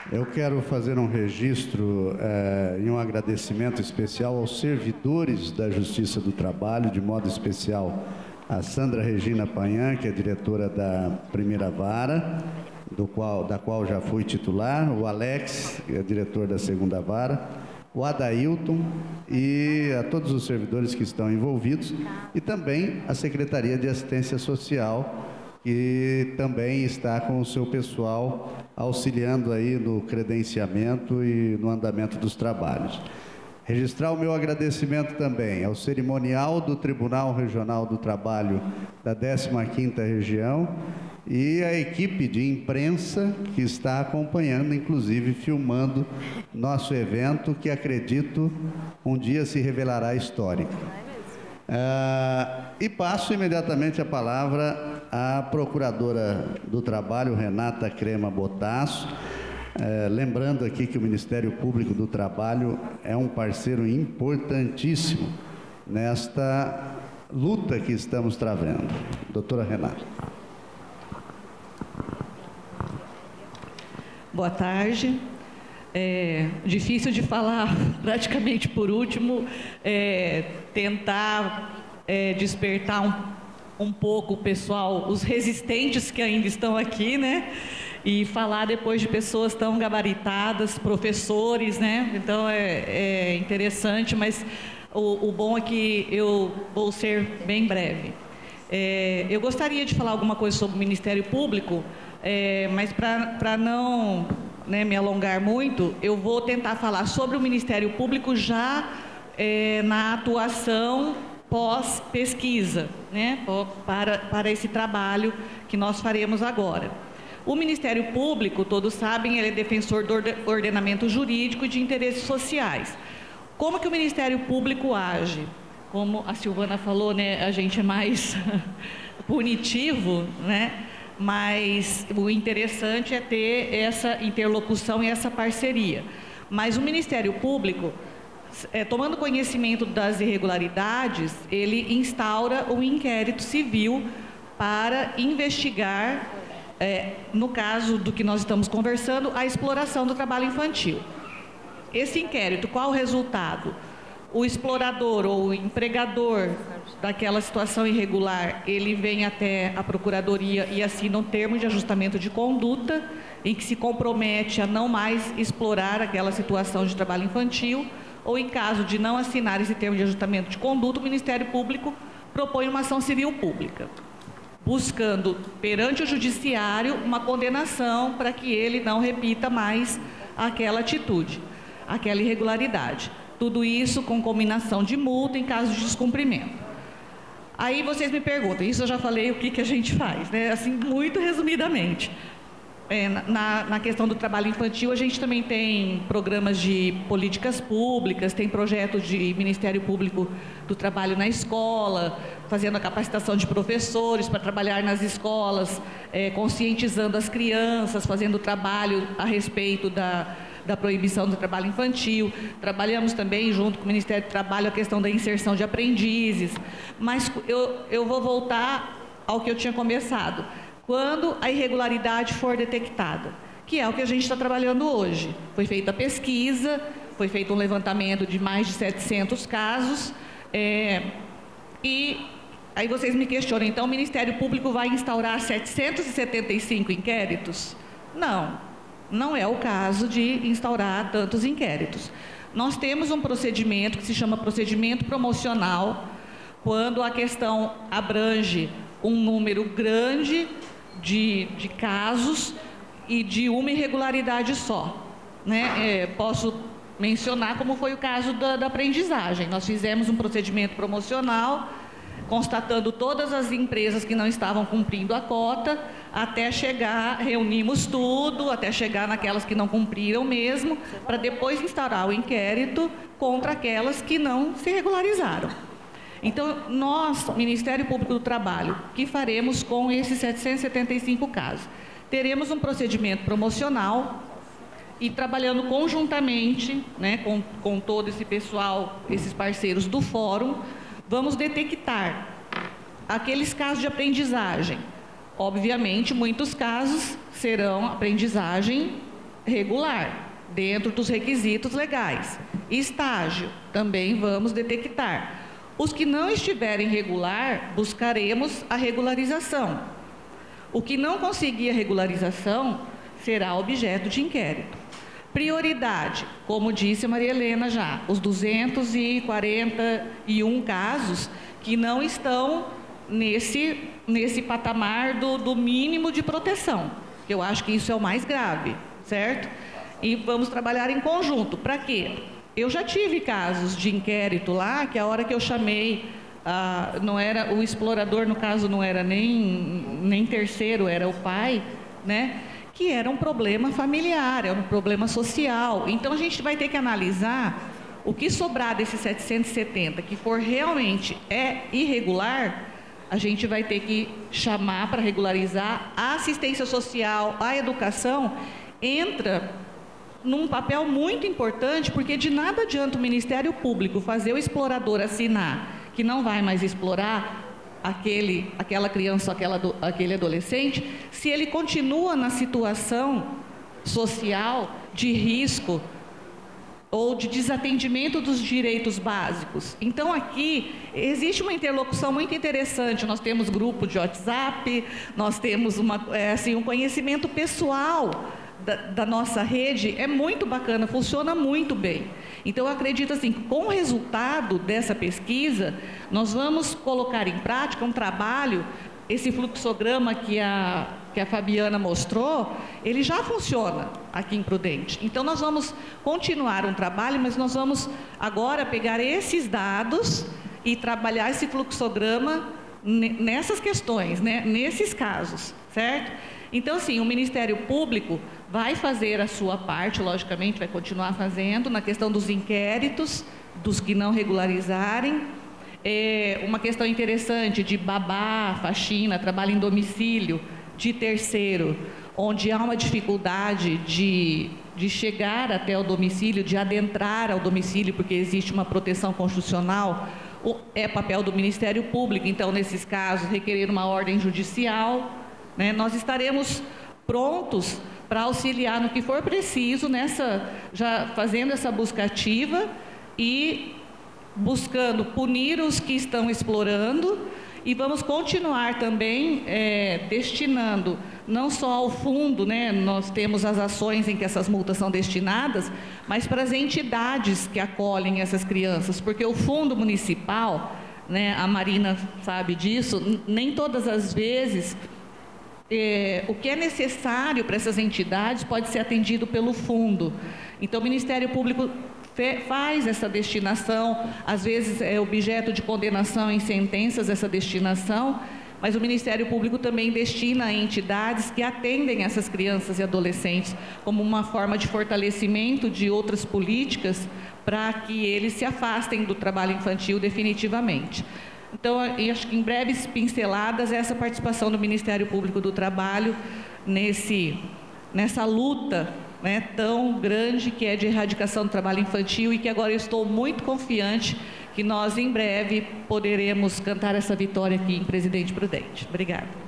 Eu quero fazer um registro e um agradecimento especial aos servidores da Justiça do Trabalho, de modo especial a Sandra Regina Payan, que é diretora da primeira vara, da qual já fui titular, o Alex, que é diretor da segunda vara, o Adailton e a todos os servidores que estão envolvidos, e também a Secretaria de Assistência Social, que também está com o seu pessoal auxiliando aí no credenciamento e no andamento dos trabalhos. Registrar o meu agradecimento também ao cerimonial do Tribunal Regional do Trabalho da 15ª Região e a equipe de imprensa que está acompanhando, inclusive filmando nosso evento, que acredito um dia se revelará histórico. E passo imediatamente a palavra à Procuradora do Trabalho, Renata Crema Botasso, lembrando aqui que o Ministério Público do Trabalho é um parceiro importantíssimo nesta luta que estamos travando. Doutora Renata. Boa tarde. Difícil de falar praticamente por último, tentar despertar um pouco o pessoal, os resistentes que ainda estão aqui, né? E falar depois de pessoas tão gabaritadas, professores, né? Então é interessante, mas o bom é que eu vou ser bem breve. Eu gostaria de falar alguma coisa sobre o Ministério Público, mas para não me alongar muito, eu vou tentar falar sobre o Ministério Público já na atuação pós-pesquisa, né, para esse trabalho que nós faremos agora. O Ministério Público, todos sabem, ele é defensor do ordenamento jurídico e de interesses sociais. Como que o Ministério Público age? Como a Silvana falou, né, a gente é mais punitivo, né? Mas o interessante é ter essa interlocução e essa parceria. Mas o Ministério Público, tomando conhecimento das irregularidades, ele instaura um inquérito civil para investigar, no caso do que nós estamos conversando, a exploração do trabalho infantil. Esse inquérito, qual o resultado? O explorador ou o empregador daquela situação irregular, ele vem até a Procuradoria e assina um termo de ajustamento de conduta, em que se compromete a não mais explorar aquela situação de trabalho infantil, ou em caso de não assinar esse termo de ajustamento de conduta, o Ministério Público propõe uma ação civil pública, buscando perante o Judiciário uma condenação para que ele não repita mais aquela atitude, aquela irregularidade. Tudo isso com combinação de multa em caso de descumprimento. Aí vocês me perguntam, isso eu já falei o que a gente faz, né? Assim, muito resumidamente. Na questão do trabalho infantil, a gente também tem programas de políticas públicas, tem projetos de Ministério Público do Trabalho na escola, fazendo a capacitação de professores para trabalhar nas escolas, conscientizando as crianças, fazendo trabalho a respeito da proibição do trabalho infantil. Trabalhamos também, junto com o Ministério do Trabalho, a questão da inserção de aprendizes. Mas eu vou voltar ao que eu tinha começado. Quando a irregularidade for detectada, que é o que a gente está trabalhando hoje. Foi feita a pesquisa, foi feito um levantamento de mais de 700 casos, e aí vocês me questionam, então o Ministério Público vai instaurar 775 inquéritos? Não é o caso de instaurar tantos inquéritos. Nós temos um procedimento que se chama procedimento promocional, quando a questão abrange um número grande de casos e de uma irregularidade só, né? Posso mencionar como foi o caso da aprendizagem. Nós fizemos um procedimento promocional, constatando todas as empresas que não estavam cumprindo a cota, até chegar, reunimos tudo, até chegar naquelas que não cumpriram mesmo, para depois instaurar o inquérito contra aquelas que não se regularizaram. Então, nós, Ministério Público do Trabalho, que faremos com esses 775 casos? Teremos um procedimento promocional e trabalhando conjuntamente, né, com todo esse pessoal, esses parceiros do fórum, vamos detectar aqueles casos de aprendizagem. Obviamente, muitos casos serão aprendizagem regular, dentro dos requisitos legais. Estágio, também vamos detectar. Os que não estiverem regular, buscaremos a regularização. O que não conseguir a regularização será objeto de inquérito. Prioridade, como disse a Maria Helena já, os 241 casos que não estão nesse patamar do mínimo de proteção. Eu acho que isso é o mais grave, certo? E vamos trabalhar em conjunto. Para quê? Eu já tive casos de inquérito lá, que a hora que eu chamei, não era o explorador, no caso, não era nem terceiro, era o pai, né? Que era um problema familiar, era um problema social. Então, a gente vai ter que analisar o que sobrar desses 770, que for realmente irregular, a gente vai ter que chamar para regularizar. A assistência social, a educação, entra num papel muito importante, porque de nada adianta o Ministério Público fazer o explorador assinar que não vai mais explorar aquela criança, aquele adolescente, se ele continua na situação social de risco ou de desatendimento dos direitos básicos. Então, aqui existe uma interlocução muito interessante. Nós temos grupo de WhatsApp, nós temos um conhecimento pessoal da nossa rede, é muito bacana, funciona muito bem. Então, eu acredito assim, que com o resultado dessa pesquisa, nós vamos colocar em prática um trabalho, esse fluxograma que a Fabiana mostrou, ele já funciona aqui em Prudente. Então, nós vamos continuar um trabalho, mas nós vamos agora pegar esses dados e trabalhar esse fluxograma nessas questões, né? Nesses casos, certo? Então, assim, o Ministério Público vai fazer a sua parte, logicamente, vai continuar fazendo, na questão dos inquéritos, dos que não regularizarem. Uma questão interessante de babá, faxina, trabalho em domicílio, de terceiro, onde há uma dificuldade de chegar até o domicílio, de adentrar ao domicílio, porque existe uma proteção constitucional, é papel do Ministério Público. Então, nesses casos, requerer uma ordem judicial, né? Nós estaremos prontos para auxiliar no que for preciso, já fazendo essa busca ativa e buscando punir os que estão explorando, e vamos continuar também destinando, não só ao fundo, né? Nós temos as ações em que essas multas são destinadas, mas para as entidades que acolhem essas crianças, porque o fundo municipal, né, a Marina sabe disso, nem todas as vezes o que é necessário para essas entidades pode ser atendido pelo fundo. Então, o Ministério Público faz essa destinação, às vezes é objeto de condenação em sentenças essa destinação, mas o Ministério Público também destina a entidades que atendem essas crianças e adolescentes como uma forma de fortalecimento de outras políticas para que eles se afastem do trabalho infantil definitivamente. Então, eu acho que em breves pinceladas, essa participação do Ministério Público do Trabalho nessa luta, né, tão grande que é de erradicação do trabalho infantil, e que agora eu estou muito confiante que nós, em breve, poderemos cantar essa vitória aqui em Presidente Prudente. Obrigada.